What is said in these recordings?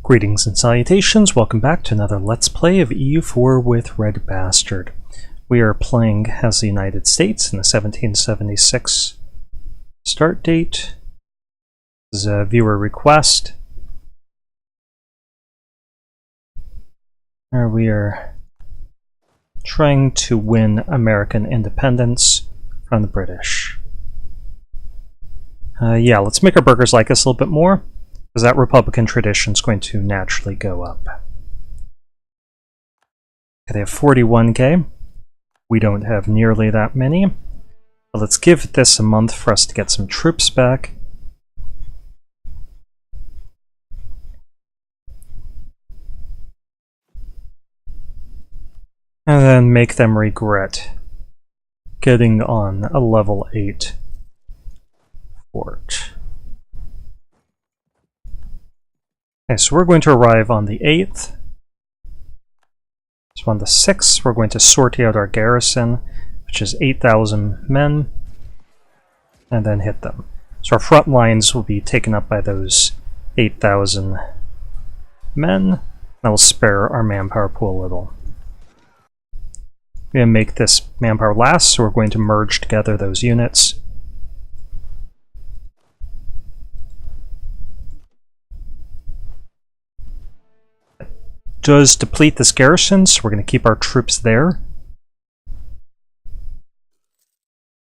Greetings and salutations, welcome back to another Let's Play of EU4 with RedBstrd. We are playing as the United States in the 1776 start date. This is a viewer request. We are trying to win American independence from the British. Yeah, let's make our burgers like us a little bit more, because that Republican tradition is going to naturally go up. Okay, they have 41k. We don't have nearly that many. But let's give this a month for us to get some troops back. And then make them regret getting on a level 8 fort. Okay, so we're going to arrive on the 8th. So on the 6th, we're going to sortie out our garrison, which is 8,000 men, and then hit them. So our front lines will be taken up by those 8,000 men. That will spare our manpower pool a little. We're going to make this manpower last, so we're going to merge together those units. Does deplete this garrison, so we're going to keep our troops there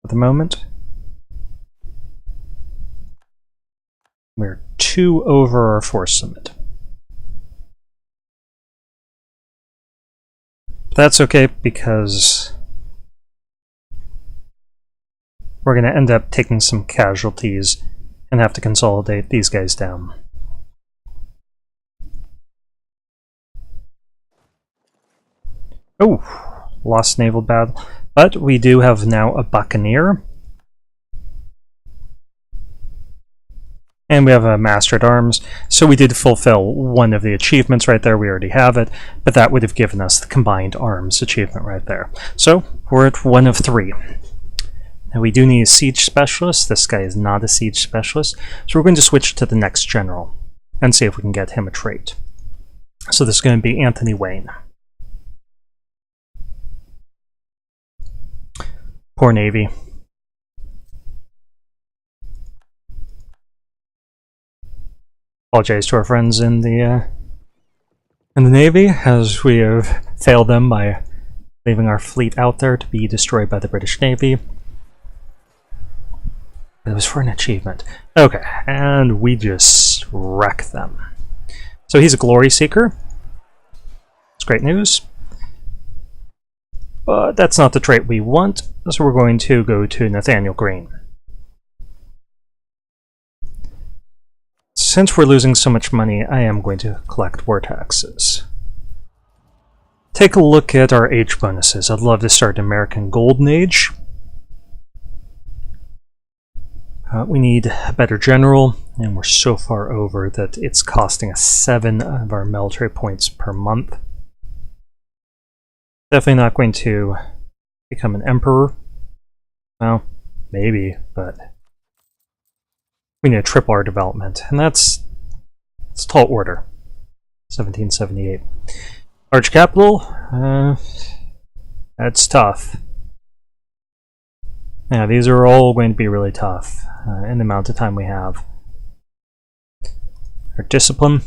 at the moment. We're 2 over our force limit. But that's okay, because we're going to end up taking some casualties and have to consolidate these guys down. Oh, lost naval battle. But we do have now a buccaneer. And we have a master at arms. So we did fulfill one of the achievements right there. We already have it. But that would have given us the combined arms achievement right there. So we're at 1 of 3. Now we do need a siege specialist. This guy is not a siege specialist. So we're going to switch to the next general and see if we can get him a trait. So this is going to be Anthony Wayne. Poor Navy. Apologize to our friends in the Navy, as we have failed them by leaving our fleet out there to be destroyed by the British Navy. It was for an achievement. Okay, and we just wreck them. So he's a glory seeker. It's great news. But that's not the trait we want, so we're going to go to Nathaniel Green. Since we're losing so much money, I am going to collect war taxes. Take a look at our age bonuses. I'd love to start an American Golden Age. We need a better general, and we're so far over that it's costing us 7 of our military points per month. Definitely not going to become an emperor. Well, maybe, but we need a triple R development, and it's tall order. 1778. Large capital, that's tough. Yeah, these are all going to be really tough in the amount of time we have. Our discipline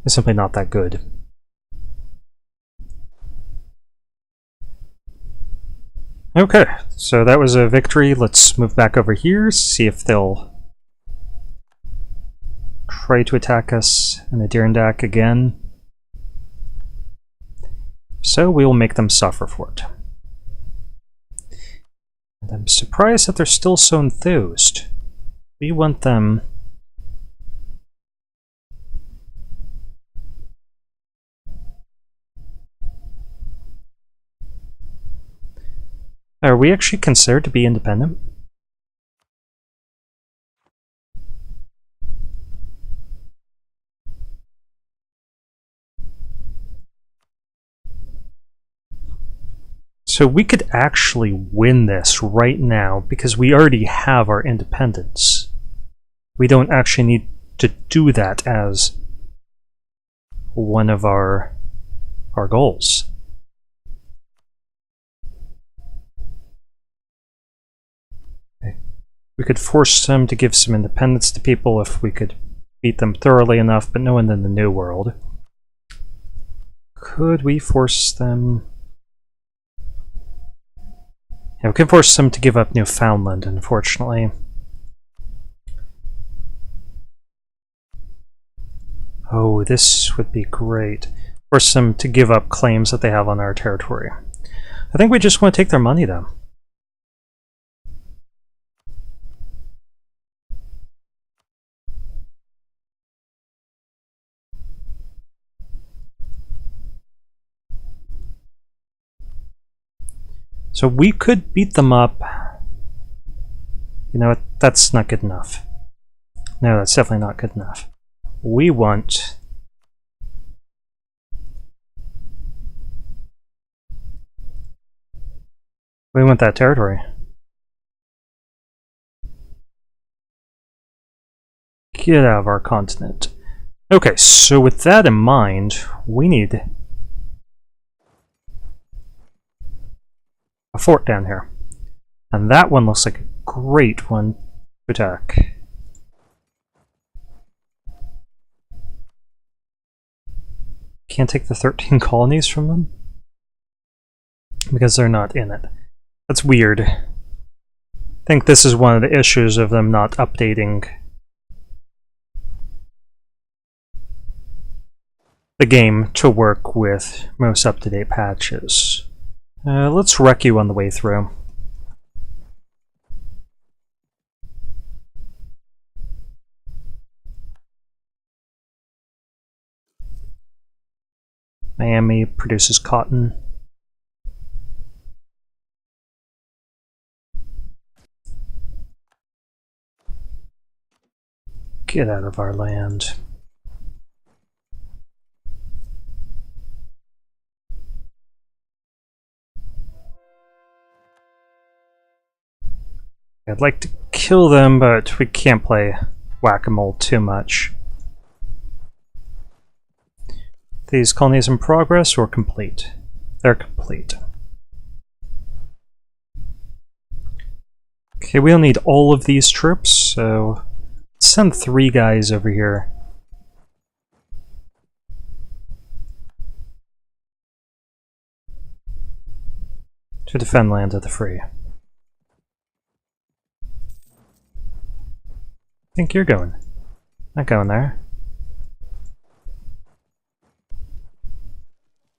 is simply not that good. Okay, so that was a victory. Let's move back over here, see if they'll try to attack us in the Adirondack again. So we will make them suffer for it. And I'm surprised that they're still so enthused. We want them... Are we actually considered to be independent? So we could actually win this right now because we already have our independence. We don't actually need to do that as one of our goals. Okay. We could force them to give some independence to people if we could beat them thoroughly enough, but no one in the New World. Could we force them? Yeah, we can force them to give up Newfoundland, unfortunately. Oh, this would be great. Force them to give up claims that they have on our territory. I think we just want to take their money, though. So we could beat them up. You know what? That's not good enough. No, that's definitely not good enough. We want... We want that territory. Get out of our continent. Okay, so with that in mind, we need a fort down here. And that one looks like a great one to attack. Can't take the 13 colonies from them? Because they're not in it. That's weird. I think this is one of the issues of them not updating the game to work with most up-to-date patches. Let's wreck you on the way through. Miami produces cotton. Get out of our land. I'd like to kill them, but we can't play whack-a-mole too much. These colonies in progress or complete? They're complete. Okay, we'll need all of these troops, so let's send 3 guys over here. To defend land of the free. I think you're going. Not going there.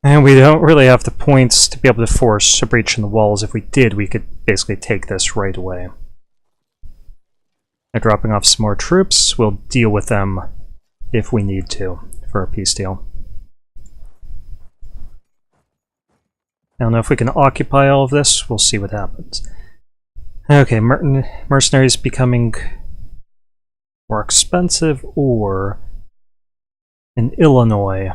And we don't really have the points to be able to force a breach in the walls. If we did, we could basically take this right away. By dropping off some more troops, we'll deal with them if we need to for a peace deal. I don't know if we can occupy all of this. We'll see what happens. Okay, mercenaries becoming more expensive, or in Illinois.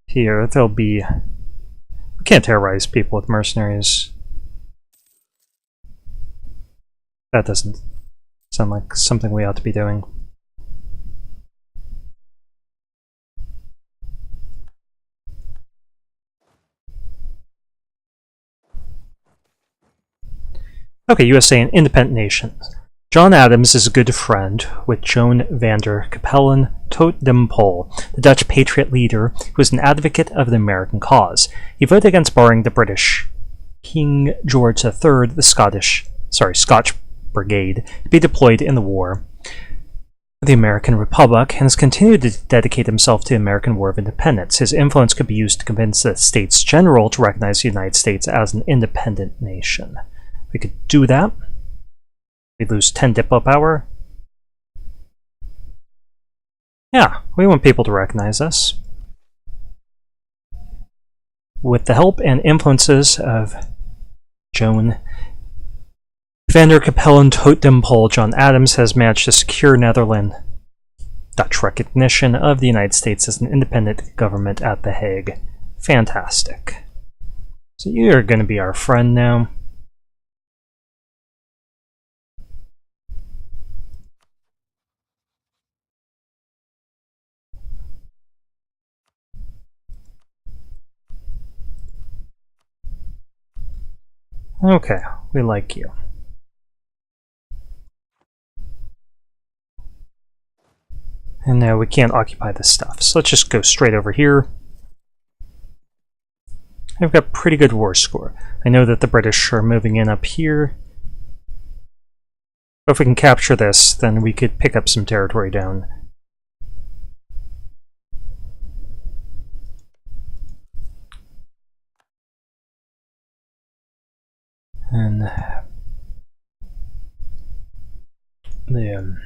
Here, there'll be... We can't terrorize people with mercenaries. That doesn't sound like something we ought to be doing. Okay, USA, an independent nation. John Adams is a good friend with Joan van der Capellen tot den Pol, the Dutch patriot leader who was an advocate of the American cause. He voted against barring the British King George III, the Scotch Brigade, to be deployed in the war of the American Republic, and has continued to dedicate himself to the American War of Independence. His influence could be used to convince the States General to recognize the United States as an independent nation. We could do that. We'd lose 10 diplo power. Yeah, we want people to recognize us. With the help and influences of Joan van der Capellen tot den Pol, John Adams has managed to secure Netherlands Dutch recognition of the United States as an independent government at The Hague. Fantastic. So you're going to be our friend now. Okay, we like you. And now we can't occupy this stuff, so let's just go straight over here. I've got pretty good war score. I know that the British are moving in up here. But if we can capture this, then we could pick up some territory down. And the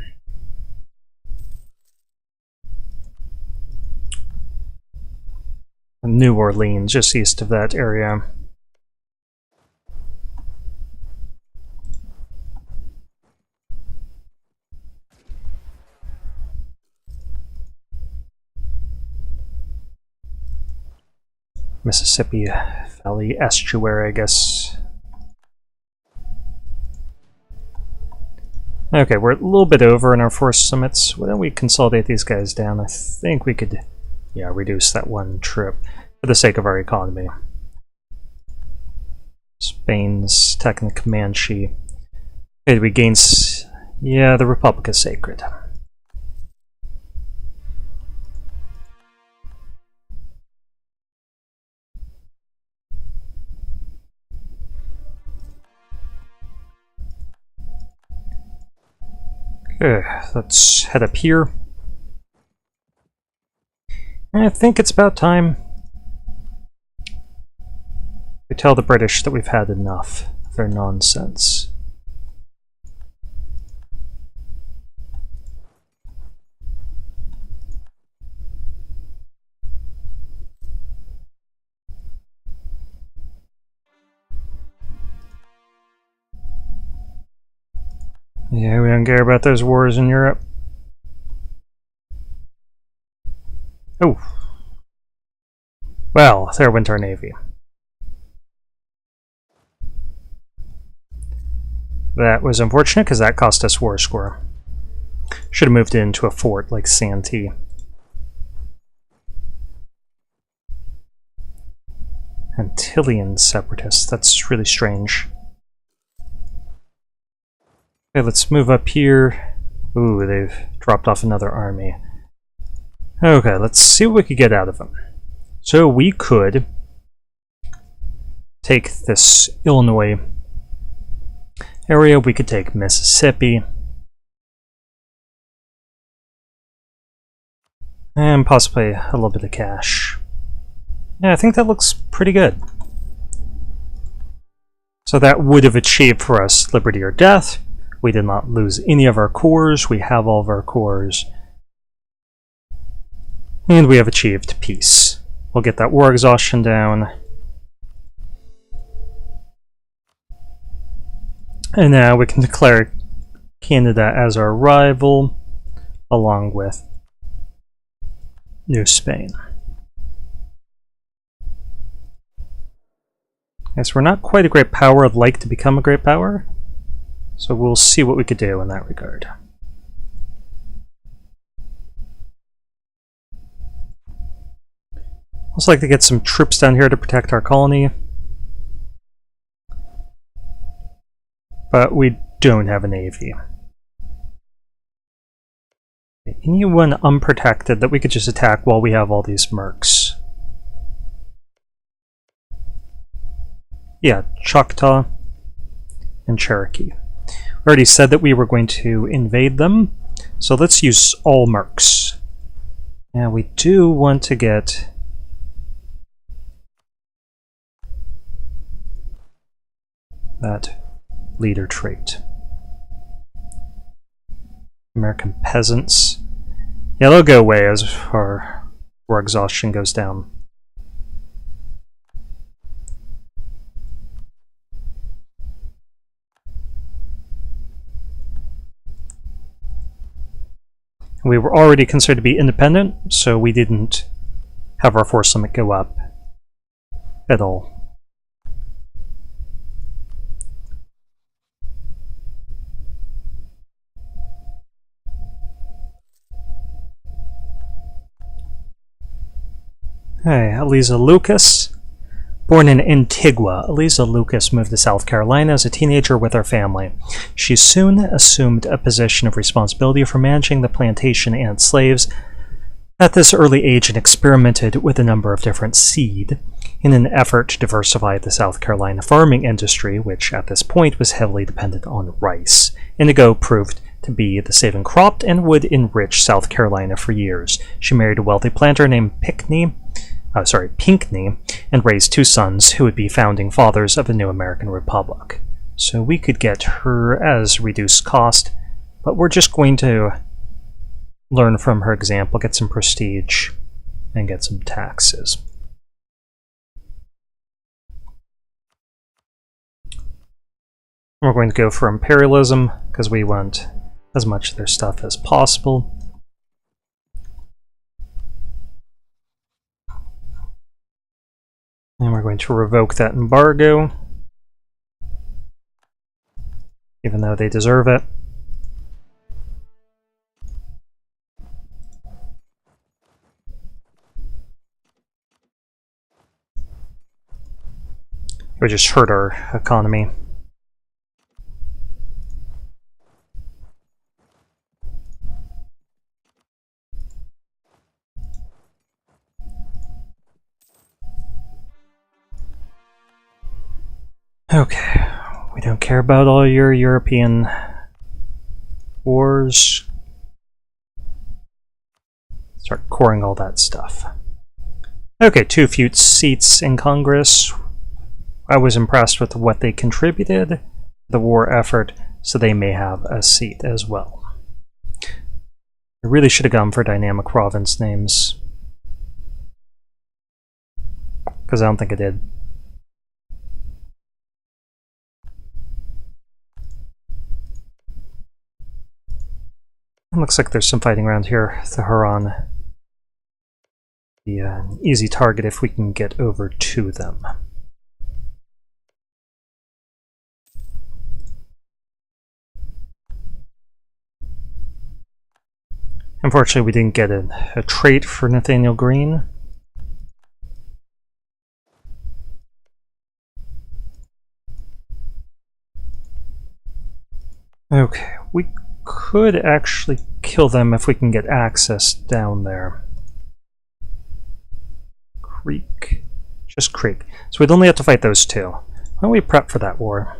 New Orleans, just east of that area. Mississippi Valley Estuary, I guess. Okay, we're a little bit over in our force limits. Why don't we consolidate these guys down? I think we could, yeah, reduce that one trip for the sake of our economy. Spain's attacking the Comanche. Okay, did we gain... yeah, the Republic is sacred. Okay, let's head up here. I think it's about time we tell the British that we've had enough of their nonsense. Yeah, we don't care about those wars in Europe. Oh. Well, there went our navy. That was unfortunate because that cost us war score. Should have moved it into a fort like Santee. Antillean separatists, that's really strange. Okay, let's move up here. Ooh, they've dropped off another army. Okay, let's see what we could get out of them. So we could take this Illinois area, we could take Mississippi, and possibly a little bit of cash. Yeah, I think that looks pretty good. So that would have achieved for us liberty or death. We did not lose any of our cores. We have all of our cores. And we have achieved peace. We'll get that war exhaustion down. And now we can declare Canada as our rival, along with New Spain. Yes, we're not quite a great power. I'd like to become a great power. So we'll see what we could do in that regard. Also like to get some troops down here to protect our colony. But we don't have a navy. Anyone unprotected that we could just attack while we have all these mercs? Yeah, Choctaw and Cherokee. We already said that we were going to invade them, so let's use all mercs. Now we do want to get that leader trait. American peasants. Yeah, they'll go away as our war exhaustion goes down. We were already considered to be independent, so we didn't have our force limit go up at all. Hey, Eliza Lucas. Born in Antigua, Eliza Lucas moved to South Carolina as a teenager with her family. She soon assumed a position of responsibility for managing the plantation and slaves at this early age and experimented with a number of different seed in an effort to diversify the South Carolina farming industry, which at this point was heavily dependent on rice. Indigo proved to be the saving crop and would enrich South Carolina for years. She married a wealthy planter named Pinckney, and raised 2 sons who would be founding fathers of the new American Republic. So we could get her as reduced cost, but we're just going to learn from her example, get some prestige, and get some taxes. We're going to go for imperialism, because we want as much of their stuff as possible. And we're going to revoke that embargo, even though they deserve it. It would just hurt our economy. Okay, we don't care about all your European wars. Start coring all that stuff. Okay, 2 few seats in Congress. I was impressed with what they contributed, the war effort, so they may have a seat as well. I really should have gone for dynamic province names, because I don't think I did. It looks like there's some fighting around here. The Huron. Be an easy target if we can get over to them. Unfortunately, we didn't get a trait for Nathaniel Green. Okay, we could actually kill them if we can get access down there. Creek. Just Creek. So we'd only have to fight those 2. Why don't we prep for that war?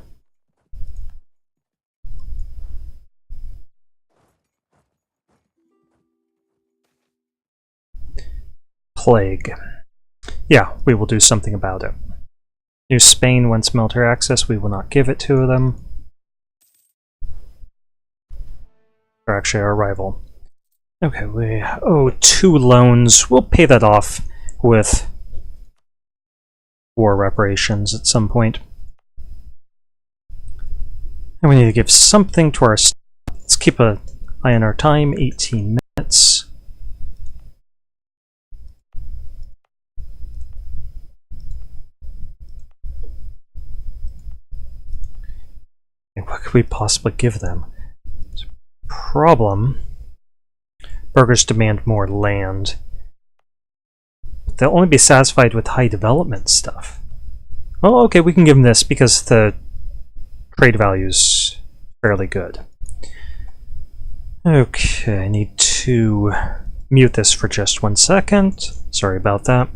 Plague. Yeah, we will do something about it. New Spain wants military access. We will not give it to them. They're actually our rival. Okay, we owe 2 loans. We'll pay that off with war reparations at some point. And we need to give something to our... Let's keep an eye on our time. 18 minutes. And what could we possibly give them? Problem. Burghers demand more land. They'll only be satisfied with high development stuff. Oh, okay, we can give them this because the trade value's fairly good. Okay, I need to mute this for just 1 second. Sorry about that.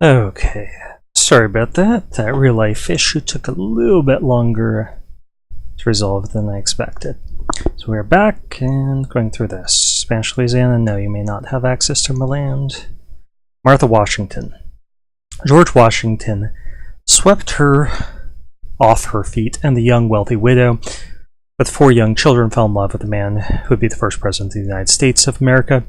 Okay, sorry about that. That real life issue took a little bit longer to resolve than I expected. So we're back and going through this. Spanish Louisiana, no, you may not have access to my land. Martha Washington. George Washington swept her off her feet, and the young wealthy widow with 4 young children fell in love with the man who would be the first president of the United States of America.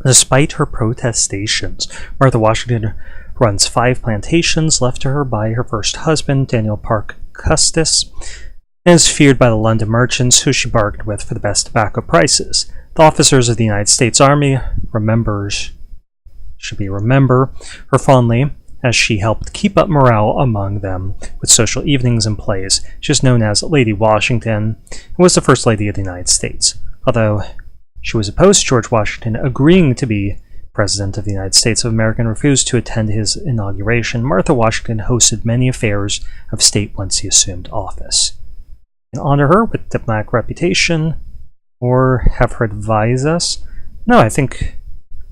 Despite her protestations, Martha Washington runs 5 plantations left to her by her first husband, Daniel Parke Custis, and is feared by the London merchants who she bargained with for the best tobacco prices. The officers of the United States Army remember her fondly, as she helped keep up morale among them with social evenings and plays. She was known as Lady Washington and was the First Lady of the United States. Although she was opposed to George Washington agreeing to be President of the United States of America and refused to attend his inauguration, Martha Washington hosted many affairs of state once he assumed office. And honor her with diplomatic reputation, or have her advise us? No, I think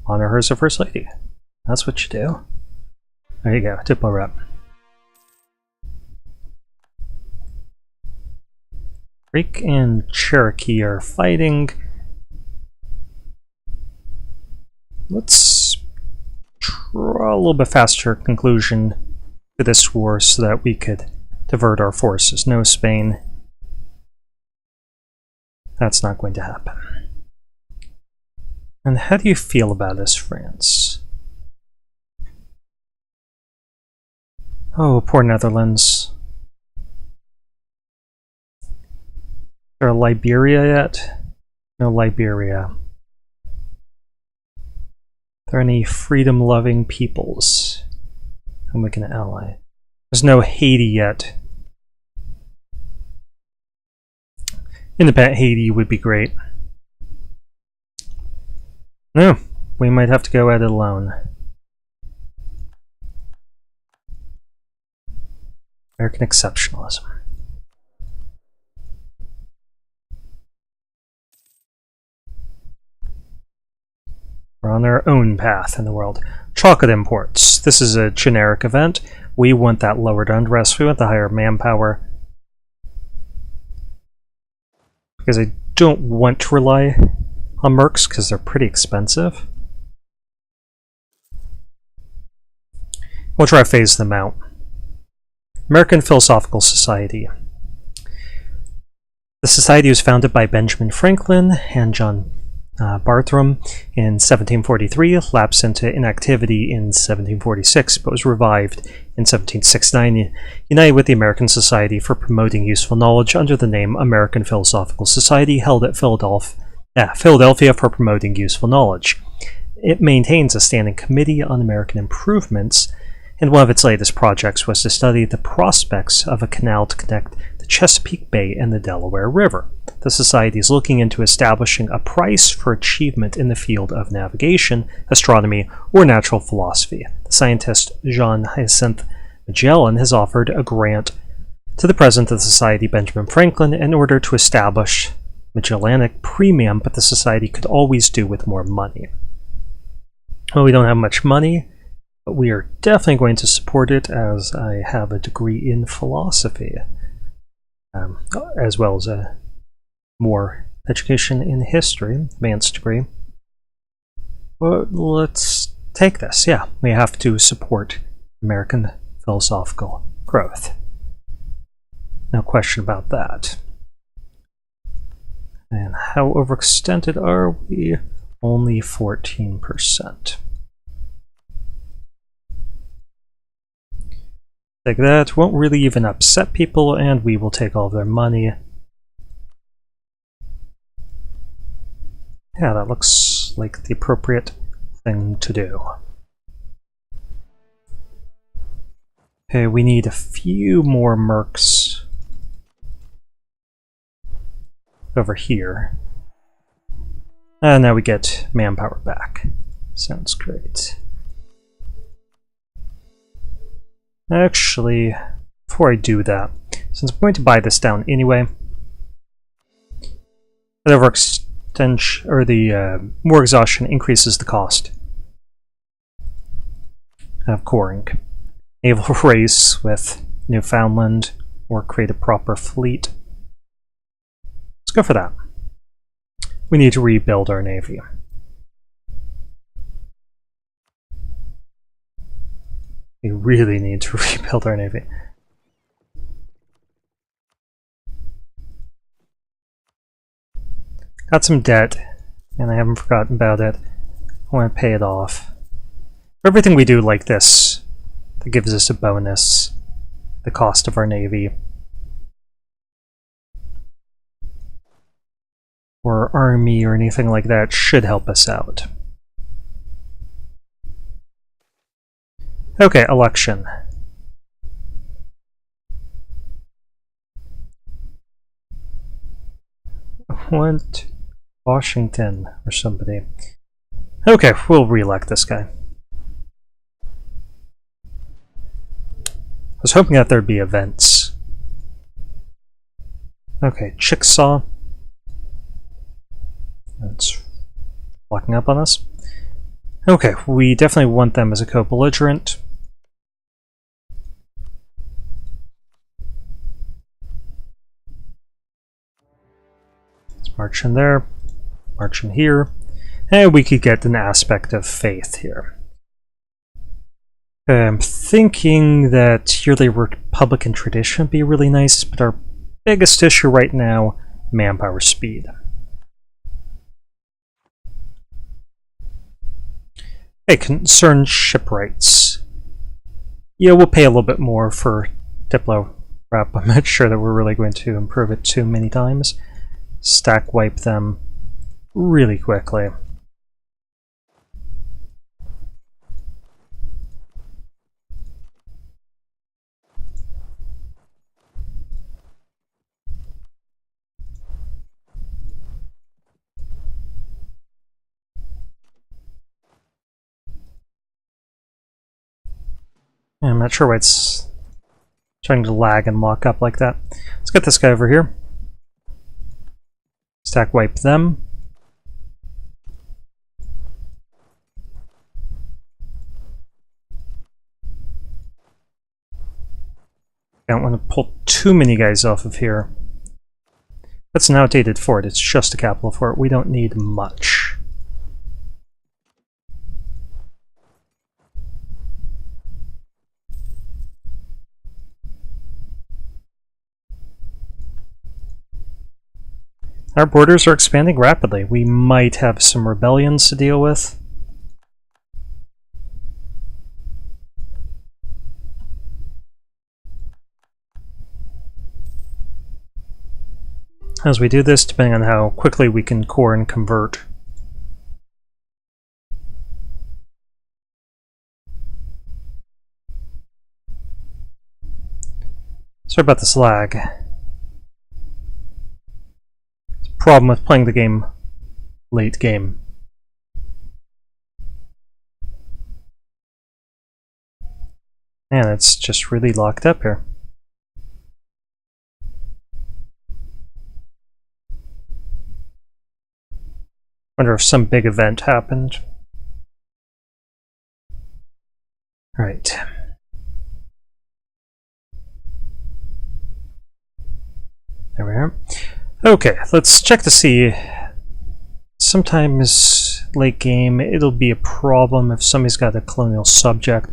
honor her as a First Lady. That's what you do. There you go, Diplo rep. Creek and Cherokee are fighting. Let's draw a little bit faster conclusion to this war so that we could divert our forces. No, Spain. That's not going to happen. And how do you feel about this, France? Oh, poor Netherlands. Is there a Liberia yet? No Liberia. Are there any freedom-loving peoples whom we can ally? There's no Haiti yet. Independent Haiti would be great. No, we might have to go at it alone. American exceptionalism. We're on our own path in the world. Chocolate imports. This is a generic event. We want that lowered unrest. We want the higher manpower. Because I don't want to rely on mercs because they're pretty expensive. We'll try to phase them out. American Philosophical Society. The society was founded by Benjamin Franklin and John Bartram in 1743, lapsed into inactivity in 1746, but was revived in 1769, united with the American Society for Promoting Useful Knowledge under the name American Philosophical Society, held at Philadelphia for Promoting Useful Knowledge. It maintains a standing committee on American improvements, and one of its latest projects was to study the prospects of a canal to connect the Chesapeake Bay and the Delaware River. The Society is looking into establishing a price for achievement in the field of navigation, astronomy, or natural philosophy. The scientist Jean Hyacinthe Magellan has offered a grant to the president of the Society, Benjamin Franklin, in order to establish Magellanic premium, but the Society could always do with more money. Well, we don't have much money, but we are definitely going to support it, as I have a degree in philosophy, as well as a more education in history, advanced degree. Well, let's take this. Yeah, we have to support American philosophical growth. No question about that. And how overextended are we? Only 14%. Like that, won't really even upset people, and we will take all of their money. Yeah, that looks like the appropriate thing to do. Okay, we need a few more mercs over here. And now we get manpower back. Sounds great. Actually, before I do that, since I'm going to buy this down anyway, the more exhaustion increases the cost. have coring. Naval race with Newfoundland, or create a proper fleet. Let's go for that. We need to rebuild our navy. We really need to rebuild our navy. Got some debt, and I haven't forgotten about it. I want to pay it off. For everything we do like this, that gives us a bonus. The cost of our navy. Or army or anything like that should help us out. Okay, election. What? Washington or somebody. Okay, we'll re-elect this guy. I was hoping that there'd be events. Okay, Chickasaw. That's locking up on us. Okay, we definitely want them as a co-belligerent. Let's march in there, march in here, and we could get an aspect of faith here. I'm thinking that yearly Republican tradition would be really nice, but our biggest issue right now, manpower speed. Hey, concerned shipwrights. Yeah, we'll pay a little bit more for Diplo Rep. I'm not sure that we're really going to improve it too many times. Stack wipe them really quickly. I'm not sure why it's trying to lag and lock up like that. Let's get this guy over here. Stack wipe them. Don't want to pull too many guys off of here. That's an outdated fort. It's just a capital fort. We don't need much. Our borders are expanding rapidly. We might have some rebellions to deal with. As we do this, depending on how quickly we can core and convert. Sorry about this lag. Problem with playing the game late game. Man, it's just really locked up here. Wonder if some big event happened. Right. There we are. Okay, let's check to see. Sometimes late game it'll be a problem if somebody's got a colonial subject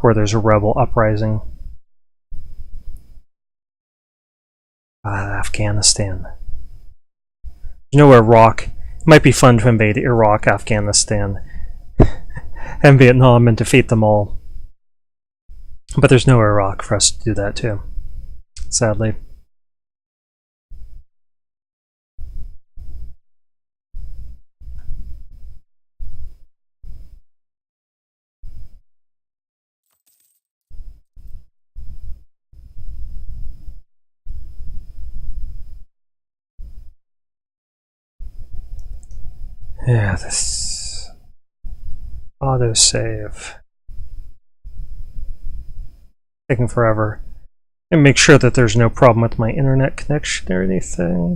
where there's a rebel uprising. Afghanistan. You know, Iraq. It might be fun to invade Iraq, Afghanistan, and Vietnam and defeat them all. But there's no Iraq for us to do that too, sadly. Yeah, this autosave. Taking forever. And make sure that there's no problem with my internet connection or anything.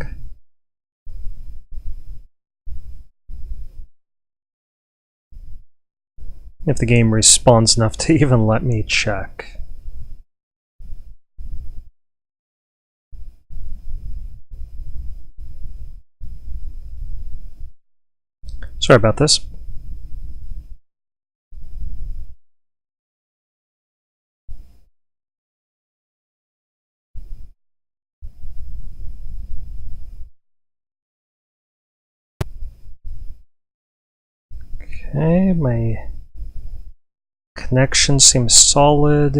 if the game responds enough to even let me check. Sorry about this. Okay, my connection seems solid.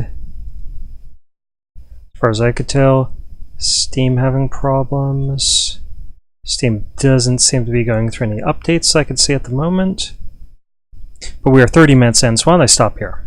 As far as I could tell, Steam having problems. Steam doesn't seem to be going through any updates I can see at the moment. But we are 30 minutes in, so why don't I stop here?